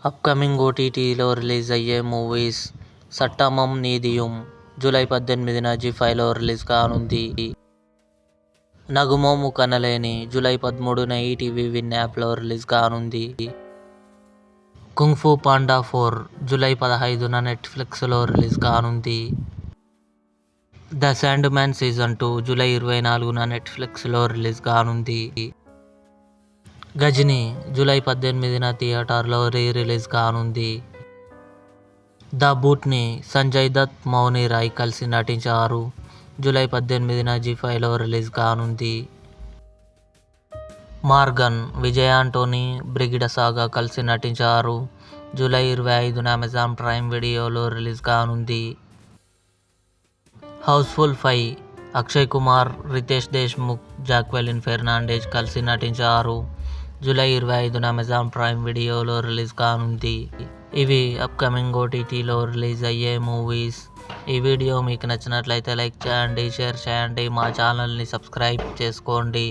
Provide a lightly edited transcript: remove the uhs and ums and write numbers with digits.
Upcoming ఓటీటీలో release అయ్యే movies 'Sattamum Neethiyum' July 18న జీ5లో రిలీజ్ కానుంది. 'నగుమోము కనలేని' జూలై 13న ఈటీవీ విన్ యాప్లో రిలీజ్ కానుంది. 'కుంగ్ ఫూ పాండా 4' జూలై 15న నెట్ఫ్లిక్స్లో రిలీజ్ కానుంది. 'The Sandman season 2' July 24న నెట్ఫ్లిక్స్లో రిలీజ్ కానుంది. 'గజిని' జూలై 18న థియేటర్లో రిలీజ్ కానుంది. 'ద బూట్'ని సంజయ్ దత్, మౌని రాయ్ కలిసి నటించారు. జూలై 18న జీ5లో రిలీజ్ కానుంది. 'మార్గన్' విజయ్ ఆంటోనీ, బ్రిగిడ సాగా కలిసి నటించారు. జూలై 25న అమెజాన్ ప్రైమ్ వీడియోలో రిలీజ్ కానుంది. 'Housefull 5' Akshay Kumar, Riteish Deshmukh, Jacqueline Fernandez కలిసి నటించారు. జూలై 25న అమెజాన్ ప్రైమ్ వీడియోలో రిలీజ్ కానుంది. ఇవి అప్కమింగ్ ఓటీటీలో రిలీజ్ అయ్యే మూవీస్. ఈ వీడియో మీకు నచ్చినట్లయితే లైక్ చేయండి, షేర్ చేయండి, మా ఛానల్ని సబ్స్క్రైబ్ చేసుకోండి.